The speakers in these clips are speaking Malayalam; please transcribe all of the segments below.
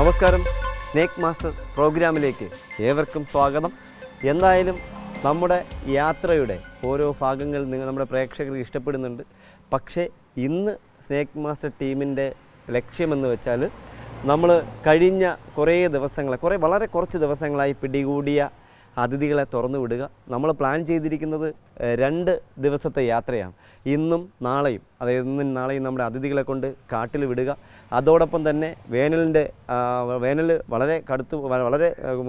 നമസ്കാരം, സ്നേക്ക് മാസ്റ്റർ പ്രോഗ്രാമിലേക്ക് ഏവർക്കും സ്വാഗതം. എന്തായാലും നമ്മുടെ യാത്രയുടെ ഓരോ ഭാഗങ്ങൾ നമ്മുടെ പ്രേക്ഷകർക്ക് ഇഷ്ടപ്പെടുന്നുണ്ട്. പക്ഷേ ഇന്ന് സ്നേക്ക് മാസ്റ്റർ ടീമിൻ്റെ ലക്ഷ്യമെന്ന് വെച്ചാൽ നമ്മൾ കഴിഞ്ഞ വളരെ കുറച്ച് ദിവസങ്ങളായി പിടികൂടിയ അതിഥികളെ തുറന്നു വിടുക. നമ്മൾ പ്ലാൻ ചെയ്തിരിക്കുന്നത് 2 ദിവസത്തെ യാത്രയാണ്. ഇന്നും നാളെയും, അതായത് ഇന്നും നാളെയും നമ്മുടെ അതിഥികളെ കൊണ്ട് കാട്ടിൽ വിടുക. അതോടൊപ്പം തന്നെ വേനൽ വളരെ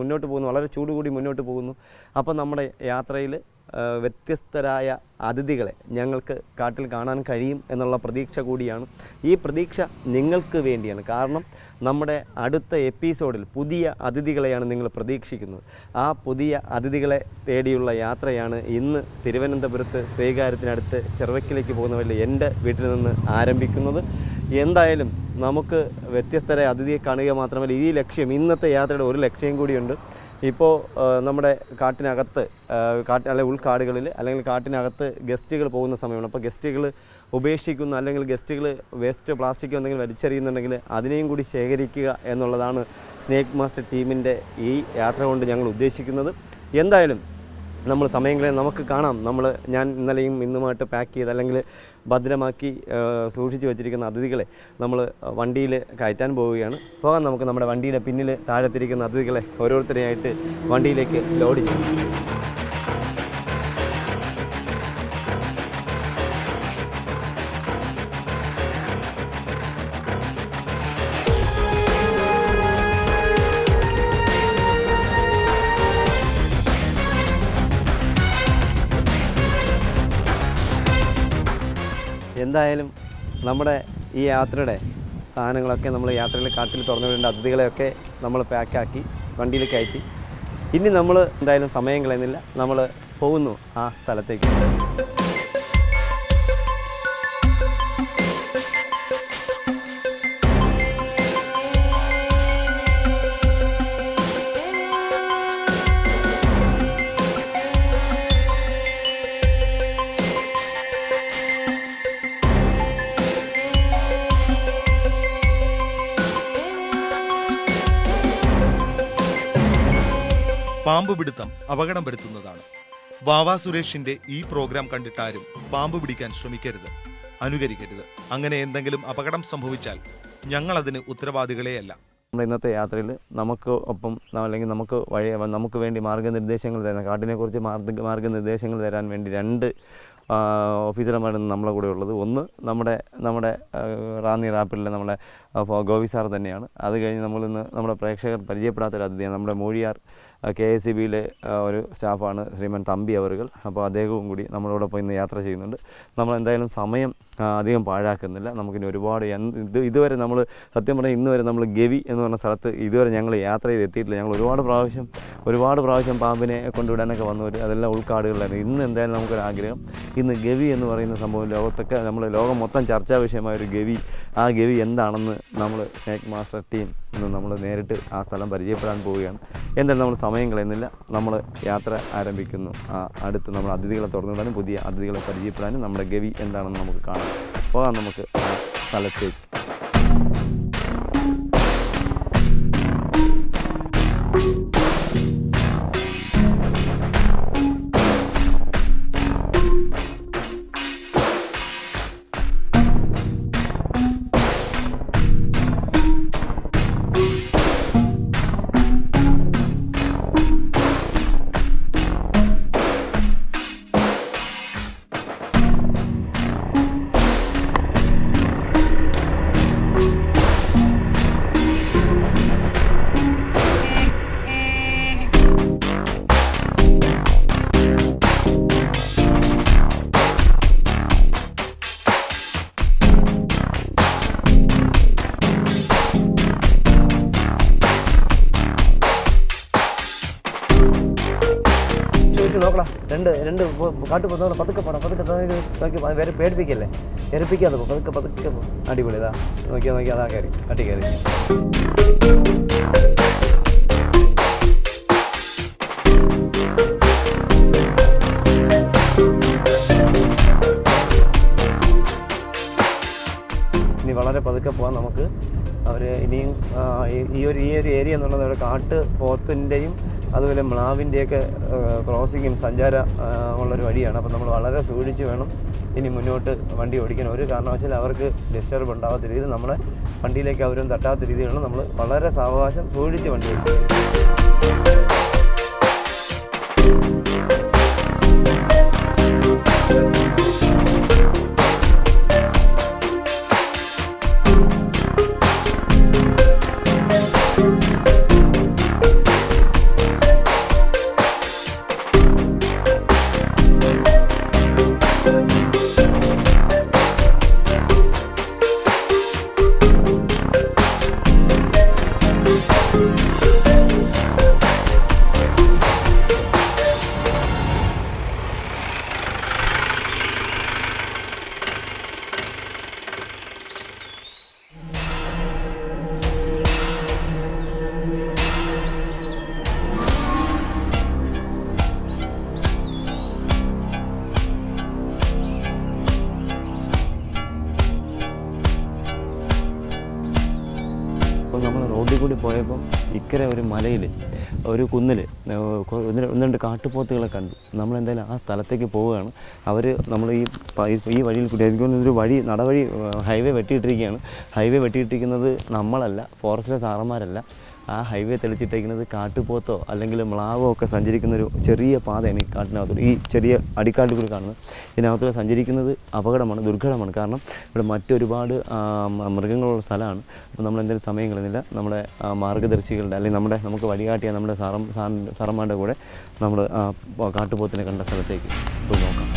മുന്നോട്ട് പോകുന്നു, വളരെ ചൂട് കൂടി മുന്നോട്ട് പോകുന്നു. അപ്പം നമ്മുടെ യാത്രയിൽ വ്യത്യസ്തരായ അതിഥികളെ ഞങ്ങൾക്ക് കാട്ടിൽ കാണാൻ കഴിയും എന്നുള്ള പ്രതീക്ഷ കൂടിയാണ്. ഈ പ്രതീക്ഷ നിങ്ങൾക്ക് വേണ്ടിയാണ്. കാരണം നമ്മുടെ അടുത്ത എപ്പിസോഡിൽ പുതിയ അതിഥികളെയാണ് നിങ്ങൾ പ്രതീക്ഷിക്കുന്നത്. ആ പുതിയ അതിഥികളെ തേടിയുള്ള യാത്രയാണ് ഇന്ന് തിരുവനന്തപുരത്ത് ശ്രീകാര്യത്തിനടുത്ത് ചെറുവക്കിലേക്ക് പോകുന്ന വഴി എൻ്റെ വീട്ടിൽ നിന്ന് ആരംഭിക്കുന്നത്. എന്തായാലും നമുക്ക് വ്യത്യസ്തരായ അതിഥിയെ കാണുക മാത്രമല്ല, ഈ ലക്ഷ്യം, ഇന്നത്തെ യാത്രയുടെ ഒരു ലക്ഷ്യം കൂടിയുണ്ട്. ഇപ്പോൾ നമ്മുടെ കാട്ടിനകത്ത് അല്ലെങ്കിൽ ഉൾക്കാടുകളിൽ അല്ലെങ്കിൽ കാട്ടിനകത്ത് ഗസ്റ്റുകൾ പോകുന്ന സമയമാണ്. അപ്പോൾ ഗസ്റ്റുകൾ ഉപേക്ഷിക്കുന്ന അല്ലെങ്കിൽ ഗസ്റ്റുകൾ വേസ്റ്റ് പ്ലാസ്റ്റിക്കോ എന്തെങ്കിലും വലിച്ചെറിയുന്നുണ്ടെങ്കിൽ അതിനെയും കൂടി ശേഖരിക്കുക എന്നുള്ളതാണ് സ്നേക്ക് മാസ്റ്റർ ടീമിൻ്റെ ഈ യാത്ര കൊണ്ട് ഞങ്ങൾ ഉദ്ദേശിക്കുന്നത്. എന്തായാലും നമ്മൾ സമയങ്ങളെ നമുക്ക് കാണാം. ഞാൻ ഇന്നലെയും ഇന്നുമായിട്ട് പാക്ക് ചെയ്ത് അല്ലെങ്കിൽ ഭദ്രമാക്കി സൂക്ഷിച്ച് വെച്ചിരിക്കുന്ന അതിഥികളെ നമ്മൾ വണ്ടിയിൽ കയറ്റാൻ പോവുകയാണ്. പോകാൻ നമുക്ക് നമ്മുടെ വണ്ടിയുടെ പിന്നിൽ താഴത്തിരിക്കുന്ന അതിഥികളെ ഓരോരുത്തരെയായിട്ട് വണ്ടിയിലേക്ക് ലോഡ് ചെയ്യാം. എന്തായാലും നമ്മുടെ ഈ യാത്രയുടെ സാധനങ്ങളൊക്കെ നമ്മൾ യാത്രയിൽ കാട്ടിൽ തുറന്നു വിടേണ്ട അതിഥികളെയൊക്കെ നമ്മൾ പാക്കാക്കി വണ്ടിയിൽ കയറ്റി. ഇനി നമ്മൾ എന്തായാലും സമയം കളയുന്നില്ല, നമ്മൾ പോകുന്നു ആ സ്ഥലത്തേക്ക്. പാമ്പ് പിടുത്തം അപകടം വരുത്തുന്നതാണ്. വാവാ സുരേഷിന്റെ ഈ പ്രോഗ്രാം കണ്ടിട്ടാരും പാമ്പ് പിടിക്കാൻ ശ്രമിക്കരുത്, അനുകരിക്കരുത്. അങ്ങനെ എന്തെങ്കിലും അപകടം സംഭവിച്ചാൽ ഞങ്ങൾ അതിന് ഉത്തരവാദികളെയല്ല. നമ്മുടെ ഇന്നത്തെ യാത്രയിൽ നമുക്ക് ഒപ്പം അല്ലെങ്കിൽ നമുക്ക് വേണ്ടി മാർഗ്ഗനിർദ്ദേശങ്ങൾ തരാൻ, കാട്ടിനെക്കുറിച്ച് മാർഗ്ഗനിർദ്ദേശങ്ങൾ തരാൻ വേണ്ടി 2 ഓഫീസർമാരാണ് നമ്മളെ കൂടെ ഉള്ളത്. ഒന്ന് നമ്മുടെ റാന്നി റാപ്പിലെ നമ്മുടെ ഗോപി സാർ തന്നെയാണ്. അത് കഴിഞ്ഞ് നമ്മുടെ പ്രേക്ഷകർ പരിചയപ്പെടാത്തൊരു അതിഥിയാണ് നമ്മുടെ മൂഴിയാർ KSEBയിലെ ഒരു സ്റ്റാഫാണ് ശ്രീമാൻ തമ്പി അവറുകൾ. അപ്പോൾ അദ്ദേഹവും കൂടി നമ്മളോടൊപ്പം ഇന്ന് യാത്ര ചെയ്യുന്നുണ്ട്. നമ്മൾ എന്തായാലും സമയം അധികം പാഴാക്കുന്നില്ല. നമുക്കിനി ഒരുപാട് ഇതുവരെ നമ്മൾ സത്യം പറഞ്ഞാൽ ഇന്ന് വരെ നമ്മൾ ഗവി എന്ന് പറഞ്ഞ സ്ഥലത്ത് ഇതുവരെ ഞങ്ങൾ യാത്ര ചെയ്ത് എത്തിയിട്ടില്ല. ഞങ്ങൾ ഒരുപാട് പ്രാവശ്യം പാമ്പിനെ കൊണ്ടുവിടാനൊക്കെ വന്നവർ, അതെല്ലാം ഉൾക്കാടുകളിലായിരുന്നു. ഇന്ന് എന്തായാലും നമുക്കൊരാഗ്രഹം, ഇന്ന് ഗവി എന്ന് പറയുന്ന സംഭവം ലോകം മൊത്തം ചർച്ചാ വിഷയമായൊരു ഗവി, ആ ഗവി എന്താണെന്ന് നമ്മൾ സ്നേക്ക് മാസ്റ്റർ ടീം ഇന്ന് നമ്മൾ നേരിട്ട് ആ സ്ഥലം പരിചയപ്പെടാൻ പോവുകയാണ്. എന്തായാലും നമ്മൾ സമയം കളയുന്നില്ല, നമ്മൾ യാത്ര ആരംഭിക്കുന്നു. അടുത്ത് നമ്മൾ അതിഥികളെ തുറന്നുവിടാനും പുതിയ അതിഥികളെ പരിചയപ്പെടാനും നമ്മുടെ ഗവി എന്താണെന്ന് നമുക്ക് കാണാം. പോകാം നമുക്ക് ആ സ്ഥലത്തേക്ക്. നോക്കണം, രണ്ട് കാട്ടു പോകുന്ന പതുക്കെ വേറെ പേടിപ്പിക്കല്ലേ, എരപ്പിക്കാതെ പതുക്കെ അടിപൊളി. ഇതാ നോക്കിയാൽ അതാ കയറി കാട്ടി കയറി. ഇനി വളരെ പതുക്കെ പോകാൻ നമുക്ക് അവർ ഇനിയും ഈ ഒരു ഏരിയ എന്നുള്ളത് അവിടെ കാട്ട് പോത്തിൻ്റെയും അതുപോലെ മ്ലാവിൻ്റെയൊക്കെ ക്രോസിങ്ങും ഉള്ളൊരു വഴിയാണ്. അപ്പോൾ നമ്മൾ വളരെ സൂക്ഷിച്ച് വേണം ഇനി മുന്നോട്ട് വണ്ടി ഓടിക്കാൻ. ഒരു കാരണവശാലും അവർക്ക് ഡിസ്റ്റർബ് ഉണ്ടാകാത്ത രീതിയിൽ നമ്മളെ വണ്ടിയിലേക്ക് അവരും തട്ടാത്ത രീതിയിലാണ് നമ്മൾ വളരെ സാവകാശം സൂക്ഷിച്ച് വണ്ടി ഓടിക്കും. നമ്മൾ റോഡിൽ കൂടി പോയപ്പോൾ ഇക്കരെ ഒരു മലയിൽ ഒരു കുന്നിൽ ഒന്ന് രണ്ട് കാട്ടുപോത്തുകളെ കണ്ടു. നമ്മളെന്തായാലും ആ സ്ഥലത്തേക്ക് പോവുകയാണ്. അവർ നമ്മൾ ഈ വഴിയിൽ കൂടി എനിക്കൊരു വഴി നടവഴി ഹൈവേ വെട്ടിയിട്ടിരിക്കുകയാണ്. ഹൈവേ വെട്ടിയിട്ടിരിക്കുന്നത് നമ്മളല്ല, ഫോറസ്റ്റിലെ സാറന്മാരല്ല. ആ ഹൈവേ തെളിച്ചിട്ടേക്കുന്നത് കാട്ടുപോത്തോ അല്ലെങ്കിൽ മ്ലാവോ ഒക്കെ സഞ്ചരിക്കുന്നൊരു ചെറിയ പാതയാണ് ഈ കാട്ടിനകത്തോട്, ഈ ചെറിയ അടിക്കാട്ടിൽ കൂടി കാണുന്നത്. ഇതിനകത്തൂടെ സഞ്ചരിക്കുന്നത് അപകടമാണ്, ദുർഘടമാണ്. കാരണം ഇവിടെ മറ്റൊരുപാട് മൃഗങ്ങളുള്ള സ്ഥലമാണ്. അപ്പോൾ നമ്മളെന്തെങ്കിലും സമയം കളയുന്നില്ല, നമ്മുടെ മാർഗ്ഗദർശികളുടെ അല്ലെങ്കിൽ നമുക്ക് വഴികാട്ടിയ നമ്മുടെ സാറന്മാരുടെ കൂടെ നമ്മൾ കാട്ടുപോത്തിനെ കണ്ട സ്ഥലത്തേക്ക് പോയി നോക്കാം.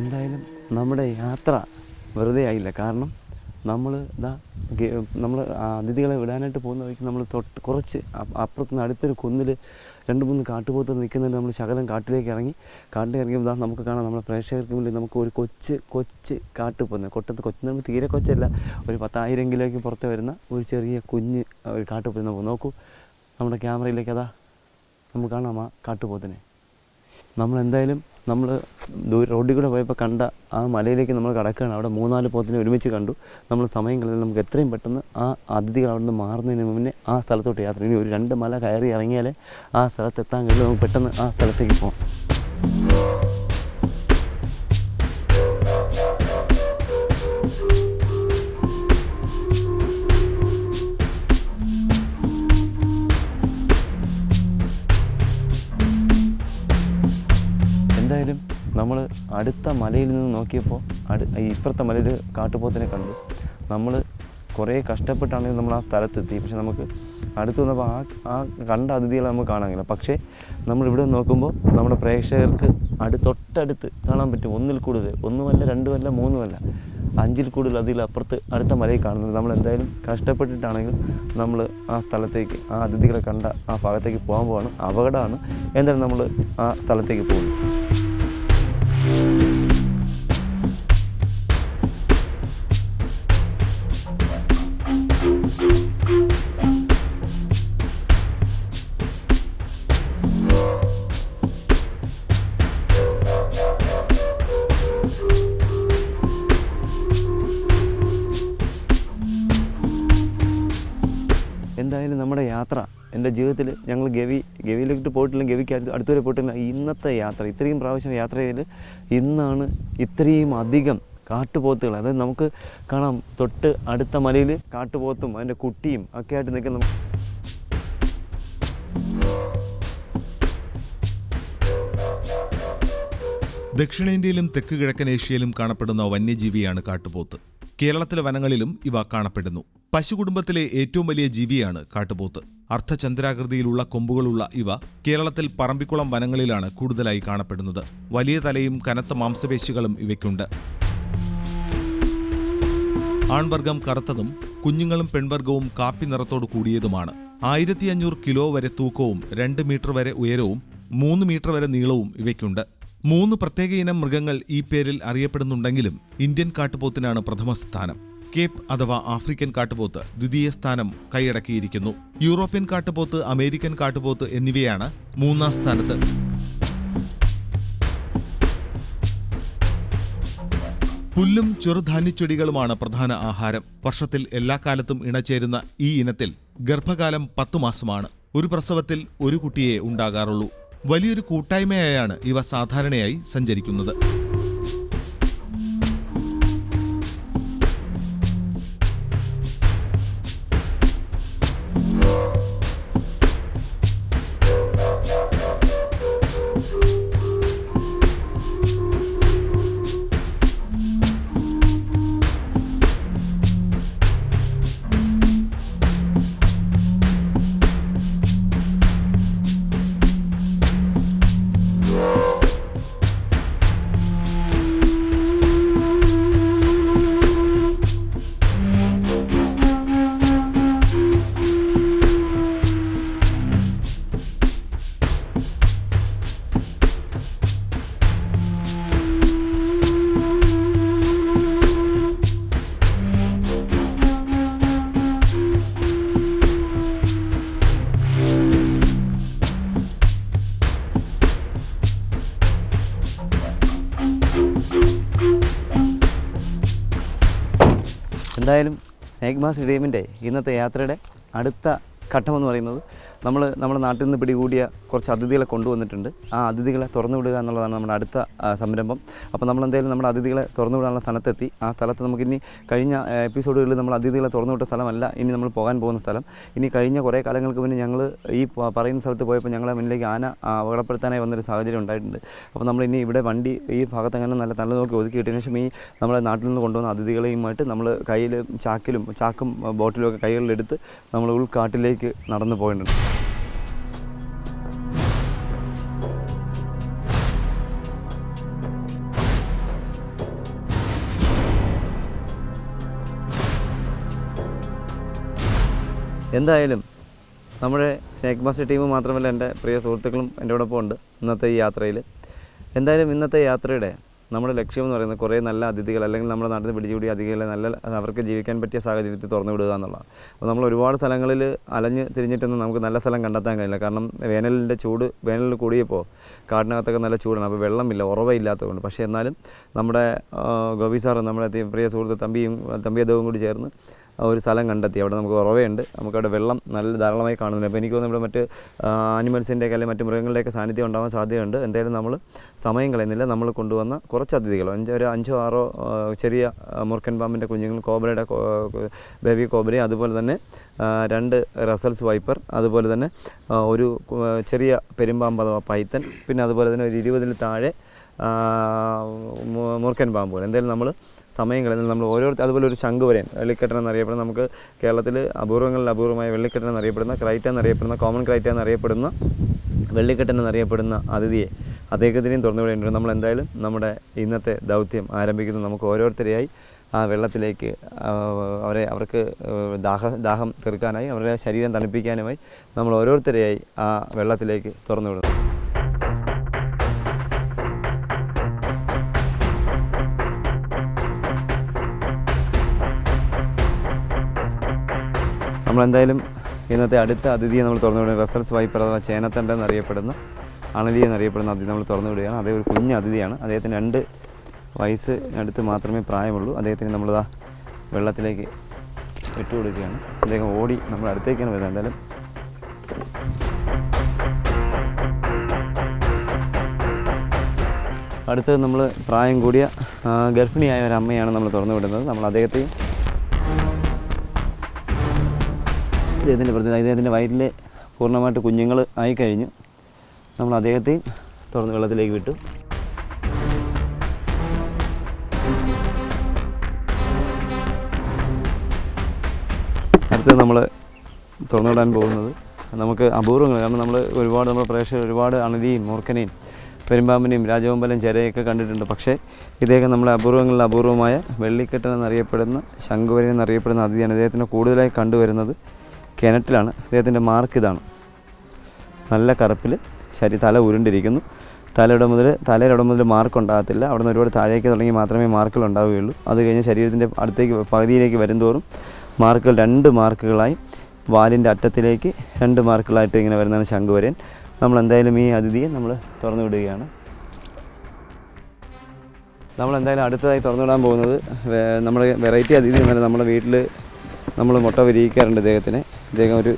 എന്തായാലും നമ്മുടെ യാത്ര വെറുതെ ആയില്ല. കാരണം നമ്മൾ അതിഥികളെ വിടാനായിട്ട് പോകുന്ന വഴിക്ക് നമ്മൾ കുറച്ച് അപ്പുറത്തുനിന്ന് അടുത്തൊരു കുന്നിൽ 2-3 കാട്ടുപോത്ത് നിൽക്കുന്നതിൽ നമ്മൾ ശകലം കാട്ടിലേക്ക് ഇറങ്ങിയപ്പോൾ നമുക്ക് കാണാം, നമ്മുടെ പ്രേക്ഷകർക്ക് മുന്നിൽ നമുക്ക് ഒരു കൊച്ച് കാട്ടുപോത്ത്, കൊച്ചു തീരെ കൊച്ചല്ല, ഒരു 10,000 കിലോയ്ക്ക് പുറത്ത് വരുന്ന ഒരു ചെറിയ കുഞ്ഞ് ഒരു കാട്ടുപോത്ത്. നമുക്ക് നോക്കൂ, നമ്മുടെ ക്യാമറയിലേക്ക് നമുക്ക് കാണാം ആ കാട്ടുപോത്തിനെ. നമ്മളെന്തായാലും റോഡിൽ കൂടെ പോയപ്പോൾ കണ്ട ആ മലയിലേക്ക് നമ്മൾ കടക്കുകയാണ്. അവിടെ 3-4 പോത്തിനെ ഒരുമിച്ച് കണ്ടു. നമ്മൾ സമയം കളഞ്ഞാൽ നമുക്ക് എത്രയും പെട്ടെന്ന് ആ അതിഥികൾ അവിടെ നിന്ന് മാറുന്നതിന് മുന്നേ ആ സ്ഥലത്തോട്ട് യാത്ര. ഇനി ഒരു 2 മല കയറി ഇറങ്ങിയാലേ ആ സ്ഥലത്തെത്താൻ കഴിയുള്ളൂ. നമുക്ക് പെട്ടെന്ന് ആ സ്ഥലത്തേക്ക് പോകാം. എന്തായാലും നമ്മൾ അടുത്ത മലയിൽ നിന്ന് നോക്കിയപ്പോൾ ഇപ്പുറത്തെ മലയിൽ കാട്ടുപോത്തിനെ കണ്ടു. നമ്മൾ കുറേ കഷ്ടപ്പെട്ടാണെങ്കിൽ നമ്മൾ ആ സ്ഥലത്തെത്തി. പക്ഷെ നമുക്ക് അടുത്ത് വന്നപ്പോൾ ആ കണ്ട അതിഥികളെ നമുക്ക് കാണാൻ കഴിയില്ല. പക്ഷേ നമ്മളിവിടെ നോക്കുമ്പോൾ നമ്മുടെ പ്രേക്ഷകർക്ക് തൊട്ടടുത്ത് കാണാൻ പറ്റും. 1-ൽ കൂടുതൽ, 1 2 3 5-ൽ കൂടുതൽ അതിലപ്പുറത്ത് അടുത്ത മലയിൽ കാണുന്നത്. നമ്മൾ എന്തായാലും കഷ്ടപ്പെട്ടിട്ടാണെങ്കിൽ നമ്മൾ ആ സ്ഥലത്തേക്ക്, ആ അതിഥികളെ കണ്ട ആ ഭാഗത്തേക്ക് പോകാൻ പോവാണ്. അപകടമാണ്, എന്തായാലും നമ്മൾ ആ സ്ഥലത്തേക്ക് പോകും. എന്തായാലും നമ്മുടെ യാത്ര എൻ്റെ ജീവിതത്തിൽ ഞങ്ങൾ ഗവിയിലേക്ക് പോയിട്ടില്ല, ഗവിക്ക് അടുത്തുവരെ പോയിട്ടില്ല. ഇന്നത്തെ യാത്ര, ഇത്രയും പ്രാവശ്യം യാത്ര ചെയ്ത് ഇന്നാണ് ഇത്രയും അധികം കാട്ടുപോത്തുകൾ. അതായത് നമുക്ക് കാണാം തൊട്ട് അടുത്ത മലയിൽ കാട്ടുപോത്തും അതിൻ്റെ കുട്ടിയും ഒക്കെ ആയിട്ട് നിൽക്കുന്ന. ദക്ഷിണേന്ത്യയിലും തെക്ക് കിഴക്കൻ ഏഷ്യയിലും കാണപ്പെടുന്ന വന്യജീവിയാണ് കാട്ടുപോത്ത്. കേരളത്തിലെ വനങ്ങളിലും ഇവ കാണപ്പെടുന്നു. പശുകുടുംബത്തിലെ ഏറ്റവും വലിയ ജീവിയാണ് കാട്ടുപോത്ത്. അർദ്ധചന്ദ്രാകൃതിയിലുള്ള കൊമ്പുകളുള്ള ഇവ കേരളത്തിൽ പറമ്പിക്കുളം വനങ്ങളിലാണ് കൂടുതലായി കാണപ്പെടുന്നത്. വലിയ തലയും കനത്ത മാംസപേശികളും ഇവയ്ക്കുണ്ട്. ആൺവർഗം കറുത്തതും കുഞ്ഞുങ്ങളും പെൺവർഗവും കാപ്പി നിറത്തോടു കൂടിയതുമാണ്. 1500 കിലോ വരെ തൂക്കവും 2 മീറ്റർ വരെ ഉയരവും 3 മീറ്റർ വരെ നീളവും ഇവയ്ക്കുണ്ട്. 3 പ്രത്യേക ഇനം മൃഗങ്ങൾ ഈ പേരിൽ അറിയപ്പെടുന്നുണ്ടെങ്കിലും ഇന്ത്യൻ കാട്ടുപോത്തിനാണ് പ്രഥമ സ്ഥാനം. കേപ്പ് അഥവാ ആഫ്രിക്കൻ കാട്ടുപോത്ത് ദ്വിതീയ സ്ഥാനം കൈയടക്കിയിരിക്കുന്നു. യൂറോപ്യൻ കാട്ടുപോത്ത്, അമേരിക്കൻ കാട്ടുപോത്ത് എന്നിവയാണ് 3-ാം സ്ഥാനത്ത്. പുല്ലും ചെറുധാന്യച്ചെടികളുമാണ് പ്രധാന ആഹാരം. വർഷത്തിൽ എല്ലാ കാലത്തും ഇണചേരുന്ന ഈ ഇനത്തിൽ ഗർഭകാലം 10 മാസമാണ്. ഒരു പ്രസവത്തിൽ ഒരു കുട്ടിയെ ഉണ്ടാകാറുള്ളൂ. വലിയൊരു കൂട്ടായ്മയായാണ് ഇവ സാധാരണയായി സഞ്ചരിക്കുന്നത്. എന്തായാലും സ്നേക് മാസ്റ്റർ ടീമിൻ്റെ ഇന്നത്തെ യാത്രയുടെ അടുത്ത ഘട്ടമെന്ന് പറയുന്നത് നമ്മുടെ നാട്ടിൽ നിന്ന് പിടികൂടിയ കുറച്ച് അതിഥികളെ കൊണ്ടുവന്നിട്ടുണ്ട്. ആ അതിഥികളെ തുറന്നു വിടുക എന്നുള്ളതാണ് നമ്മുടെ അടുത്ത സംരംഭം. അപ്പോൾ നമ്മളെന്തായാലും നമ്മുടെ അതിഥികളെ തുറന്നു വിടാനുള്ള സ്ഥലത്തെത്തി. ആ സ്ഥലത്ത് നമുക്കിനി കഴിഞ്ഞ എപ്പിസോഡുകളിൽ നമ്മൾ അതിഥികളെ തുറന്നു വിട്ട സ്ഥലമല്ല ഇനി നമ്മൾ പോകാൻ പോകുന്ന സ്ഥലം. ഇനി കഴിഞ്ഞ കുറേ കാലങ്ങൾക്ക് മുന്നേ ഞങ്ങൾ ഈ പറയുന്ന സ്ഥലത്ത് പോയപ്പോൾ ഞങ്ങളെ മുന്നിലേക്ക് ആന അപകടപ്പെടുത്താനായി വന്നൊരു സാഹചര്യം ഉണ്ടായിട്ടുണ്ട്. അപ്പോൾ നമ്മളിനി ഇവിടെ വണ്ടി ഈ ഭാഗത്ത് അങ്ങനെ നല്ല നോക്കി ഒതുക്കിയിട്ടതിന് ശേഷം ഈ നമ്മുടെ നാട്ടിൽ നിന്ന് കൊണ്ടുവന്ന അതിഥികളെയുമായിട്ട് നമ്മൾ കയ്യിൽ ചാക്കും ബോട്ടിലും ഒക്കെ കൈകളിലെടുത്ത് നമ്മൾ ഉൾക്കാട്ടിലേക്ക് നടന്നു പോയിട്ടുണ്ട്. എന്തായാലും നമ്മുടെ സ്നേക് മാസ്റ്റർ ടീം മാത്രമല്ല എൻ്റെ പ്രിയ സുഹൃത്തുക്കളും എൻ്റെ കൂടെ ഉണ്ട് ഇന്നത്തെ ഈ യാത്രയിൽ. എന്തായാലും ഇന്നത്തെ യാത്രയുടെ നമ്മുടെ ലക്ഷ്യം എന്ന് പറയുന്നത് കുറേ നല്ല അതിഥികൾ അല്ലെങ്കിൽ നമ്മുടെ നാട്ടിൽ നിന്ന് പിടിച്ചുകൂടിയ അതിഥികളെ അവർക്ക് ജീവിക്കാൻ പറ്റിയ സാഹചര്യത്തിൽ തുറന്നു വിടുക എന്നുള്ളതാണ്. അപ്പോൾ നമ്മൾ ഒരുപാട് സ്ഥലങ്ങളിൽ അലഞ്ഞ് തിരിഞ്ഞിട്ടൊന്നും നമുക്ക് നല്ല സ്ഥലം കണ്ടെത്താൻ കഴിയില്ല. കാരണം വേനലിൽ കൂടിയപ്പോൾ കാടിനകത്തൊക്കെ നല്ല ചൂടാണ്. അപ്പോൾ വെള്ളമില്ല, ഉറവയില്ലാത്തതുകൊണ്ട്. പക്ഷേ എന്നാലും നമ്മുടെ ഗോപി സാറ് നമ്മുടെ പ്രിയ സുഹൃത്ത് തമ്പിയദവും കൂടി ചേർന്ന് ഒരു സ്ഥലം കണ്ടെത്തി. അവിടെ നമുക്ക് ഉറവയുണ്ട്, നമുക്കവിടെ വെള്ളം നല്ല ധാരാളമായി കാണുന്നുണ്ട്. അപ്പോൾ എനിക്ക് തോന്നുന്നു ഇവിടെ മറ്റ് ആനിമൽസിൻ്റെയൊക്കെ അല്ലെങ്കിൽ മറ്റ് മൃഗങ്ങളുടെയൊക്കെ സാന്നിധ്യം ഉണ്ടാകാൻ സാധ്യതയുണ്ട്. എന്തായാലും നമ്മൾ സമയം കളയുന്നില്ല. നമ്മൾ കൊണ്ടുവന്ന കുറച്ച് അതിഥികൾ, ഒരു 5-6 ചെറിയ മുർക്കൻ പാമ്പിൻ്റെ കുഞ്ഞുങ്ങൾ, കോബ്രയുടെ ബേബി കോബ്രയും, അതുപോലെ തന്നെ 2 റസൽസ് വൈപ്പർ, അതുപോലെ തന്നെ ഒരു ചെറിയ പെരുമ്പാമ്പ് അഥവാ പൈത്തൻ, പിന്നെ അതുപോലെ തന്നെ ഒരു 20-ൽ താഴെ മൂർക്കൻ പാമ്പുകൾ. എന്തായാലും നമ്മൾ സമയം കളയുന്നത് നമ്മൾ അതുപോലെ ഒരു ശംഖുവരയൻ, വെള്ളിക്കെട്ടൻ എന്നറിയപ്പെടുന്ന, നമുക്ക് കേരളത്തിൽ അപൂർവമായ വെള്ളിക്കെട്ടൻ എന്നറിയപ്പെടുന്ന, ക്രൈറ്റ എന്നറിയപ്പെടുന്ന, കോമൺ ക്രൈറ്റ എന്നറിയപ്പെടുന്ന വെള്ളിക്കെട്ടൻ എന്നറിയപ്പെടുന്ന അതിഥിയെ അദ്ദേഹത്തിനെയും തുറന്നു വിടേണ്ടത്. നമ്മൾ എന്തായാലും നമ്മുടെ ഇന്നത്തെ ദൗത്യം ആരംഭിക്കുന്നത് നമുക്ക് ഓരോരുത്തരെയായി ആ വെള്ളത്തിലേക്ക് അവർക്ക് ദാഹം തീർക്കാനായി, അവരുടെ ശരീരം തണുപ്പിക്കാനുമായി നമ്മൾ ഓരോരുത്തരെയായി ആ വെള്ളത്തിലേക്ക് തുറന്നു വിടുന്നു. നമ്മളെന്തായാലും ഇന്നത്തെ അടുത്ത അതിഥിയെ നമ്മൾ തുറന്നു വിടുന്നത് റസൽസ് വൈപ്പർ അഥവാ ചേനത്തണ്ട എന്നറിയപ്പെടുന്ന, അണലി എന്നറിയപ്പെടുന്ന അതിഥി നമ്മൾ തുറന്നു വിടുകയാണ്. അതേ ഒരു കുഞ്ഞ് അതിഥിയാണ്. അദ്ദേഹത്തിന് 2 വയസ്സിനടുത്ത് മാത്രമേ പ്രായമുള്ളൂ. അദ്ദേഹത്തിന് നമ്മളിതാ വെള്ളത്തിലേക്ക് ഇട്ടുകൊടുക്കുകയാണ്. അദ്ദേഹം ഓടി നമ്മുടെ അടുത്തേക്കാണ് വരുന്നത്. എന്തായാലും അടുത്തത് നമ്മൾ പ്രായം കൂടിയ ഗർഭിണിയായ ഒരു അമ്മയാണ് നമ്മൾ തുറന്നു വിടുന്നത്. നമ്മൾ അദ്ദേഹത്തിൻ്റെ വയറ്റിൽ പൂർണ്ണമായിട്ട് കുഞ്ഞുങ്ങൾ ആയിക്കഴിഞ്ഞു. നമ്മൾ അദ്ദേഹത്തെയും തുറന്ന് വെള്ളത്തിലേക്ക് വിട്ടു. അടുത്ത് നമ്മൾ തുറന്നുവിടാൻ പോകുന്നത് നമുക്ക് അപൂർവങ്ങൾ, കാരണം നമ്മുടെ പ്രേക്ഷകർ ഒരുപാട് അണലിയും മൂർഖനെയും പെരുമ്പാമ്പിനെയും രാജവെമ്പലും ചെരയൊക്കെ കണ്ടിട്ടുണ്ട്. പക്ഷേ ഇദ്ദേഹം നമ്മളെ അപൂർവങ്ങളിൽ അപൂർവമായ വെള്ളിക്കെട്ടൻ എന്നറിയപ്പെടുന്ന ശംഖുവരൻ എന്നറിയപ്പെടുന്ന അതിഥിയാണ്. ഇദ്ദേഹത്തിനെ കൂടുതലായി കണ്ടുവരുന്നത് കിണറ്റിലാണ്. ഇദ്ദേഹത്തിൻ്റെ മാർക്ക് ഇതാണ്, നല്ല കറുപ്പിൽ തല ഉരുണ്ടിരിക്കുന്നു. തലയുടെ മുതൽ മാർക്ക് ഉണ്ടാകത്തില്ല. അവിടെ നിന്ന് ഒരുപാട് താഴേക്ക് തുടങ്ങി മാത്രമേ മാർക്കുകൾ ഉണ്ടാവുകയുള്ളൂ. അത് കഴിഞ്ഞ് ശരീരത്തിൻ്റെ അടുത്തേക്ക് പകുതിയിലേക്ക് വരുംതോറും മാർക്കുകൾ 2 മാർക്കുകളായി വാലിൻ്റെ അറ്റത്തിലേക്ക് 2 മാർക്കുകളായിട്ട് ഇങ്ങനെ വരുന്നതാണ് ശംഖുവരൻ. നമ്മളെന്തായാലും ഈ അതിഥിയെ നമ്മൾ തുറന്നു വിടുകയാണ്. നമ്മളെന്തായാലും അടുത്തതായി തുറന്നുവിടാൻ പോകുന്നത് നമ്മുടെ വെറൈറ്റി അതിഥി എന്നല്ല, നമ്മുടെ വീട്ടിൽ നമ്മൾ മുട്ട വിരിയിക്കാറുണ്ട് ഇദ്ദേഹത്തിന്. ഇദ്ദേഹം ഒരു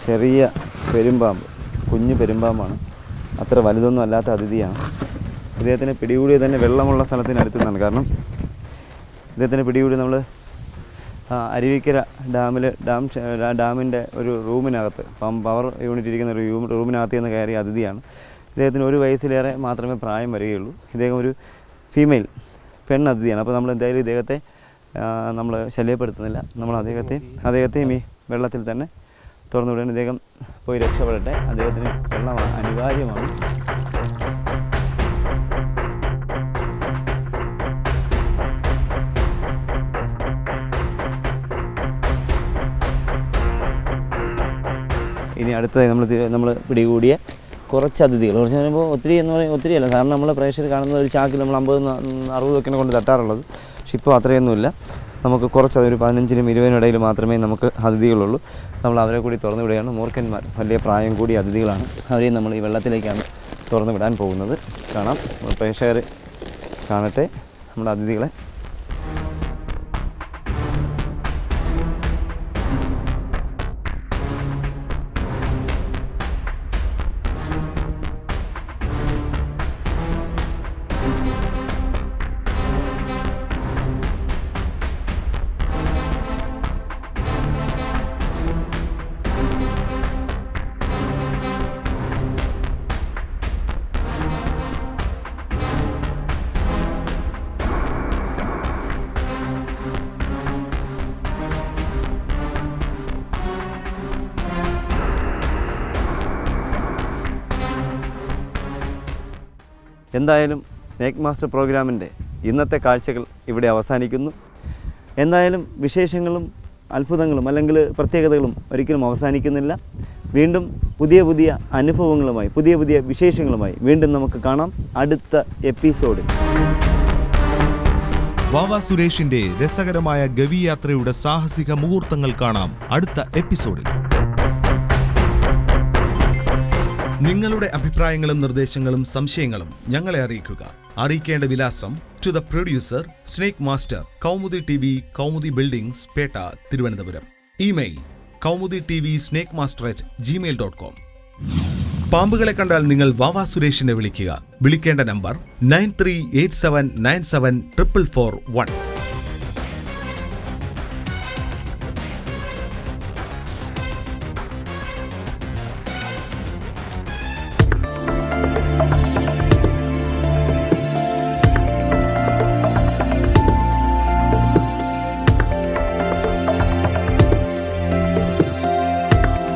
ചെറിയ പെരുമ്പാമ്പ്, കുഞ്ഞു പെരുമ്പാമ്പാണ്, അത്ര വലുതൊന്നും അല്ലാത്ത അതിഥിയാണ്. ഇദ്ദേഹത്തിന് പിടികൂടിയത് തന്നെ വെള്ളമുള്ള സ്ഥലത്തിനടുത്തു നിന്നാണ്. കാരണം ഇദ്ദേഹത്തിന് പിടികൂടി നമ്മൾ അരുവിക്കര ഡാമിൻ്റെ ഒരു റൂമിനകത്ത്, പവർ യൂണിറ്റ് ഇരിക്കുന്ന ഒരു റൂമിനകത്ത് നിന്ന് കയറിയ അതിഥിയാണ്. ഇദ്ദേഹത്തിന് 1 വയസ്സിലേറെ മാത്രമേ പ്രായം വരികയുള്ളൂ. ഇദ്ദേഹം ഒരു ഫീമെയിൽ അതിഥിയാണ്. അപ്പോൾ നമ്മൾ എന്തായാലും ഇദ്ദേഹത്തെ നമ്മൾ ശല്യപ്പെടുത്തുന്നില്ല. നമ്മൾ അദ്ദേഹത്തെയും ഈ വെള്ളത്തിൽ തന്നെ തുറന്നു വിടാൻ ഇദ്ദേഹം പോയി രക്ഷപ്പെടട്ടെ. അദ്ദേഹത്തിന് വെള്ളം അനിവാര്യമാണ്. ഇനി അടുത്തതായി നമ്മൾ പിടികൂടിയ കുറച്ച് അതിഥികൾ, കുറച്ച് പറയുമ്പോൾ ഒത്തിരി എന്ന് പറയുമ്പോൾ ഒത്തിരിയല്ല, കാരണം നമ്മൾ പ്രേക്ഷകർ കാണുന്ന ഒരു ചാക്കിൽ നമ്മൾ 50-60 ഒക്കെ കൊണ്ട് തട്ടാറുള്ളത്. പക്ഷെ ഇപ്പോൾ അത്രയൊന്നുമില്ല. നമുക്ക് കുറച്ച് ഒരു 15-നും 20-നും ഇടയിൽ മാത്രമേ നമുക്ക് അതിഥികളുള്ളൂ. നമ്മൾ അവരെ കൂടി തുറന്നു വിടുകയാണ്. മൂർഖന്മാർ, വലിയ പ്രായം കൂടിയ അതിഥികളാണ്. അവരെയും നമ്മൾ ഈ വെള്ളത്തിലേക്കാണ് തുറന്നു വിടാൻ പോകുന്നത്. കാണാം, പ്രേക്ഷകർ കാണട്ടെ നമ്മുടെ അതിഥികളെ. എന്തായാലും സ്നേക്ക് മാസ്റ്റർ പ്രോഗ്രാമിൻ്റെ ഇന്നത്തെ കാഴ്ചകൾ ഇവിടെ അവസാനിക്കുന്നു. എന്തായാലും വിശേഷങ്ങളും അത്ഭുതങ്ങളും അല്ലെങ്കിൽ പ്രത്യേകതകളും ഒരിക്കലും അവസാനിക്കുന്നില്ല. വീണ്ടും പുതിയ അനുഭവങ്ങളുമായി, പുതിയ വിശേഷങ്ങളുമായി വീണ്ടും നമുക്ക് കാണാം അടുത്ത എപ്പിസോഡിൽ. വാവാ സുരേഷിന്റെ രസകരമായ ഗവിയാത്രയുടെ സാഹസിക മുഹൂർത്തങ്ങൾ കാണാം അടുത്ത എപ്പിസോഡിൽ. നിങ്ങളുടെ അഭിപ്രായങ്ങളും നിർദ്ദേശങ്ങളും സംശയങ്ങളും ഞങ്ങളെ അറിയിക്കുക. അറിയിക്കേണ്ട വിലാസം: to the producer, snake master, Kaumudi TV, Kaumudi buildings, Pettah, Thiruvananthapuram. Email: kaumuditvsnakemaster@gmail.com. പാമ്പുകളെ കണ്ടാൽ നിങ്ങൾ വാവാ സുരേഷിനെ വിളിക്കുക. വിളിക്കേണ്ട നമ്പർ 9387974441.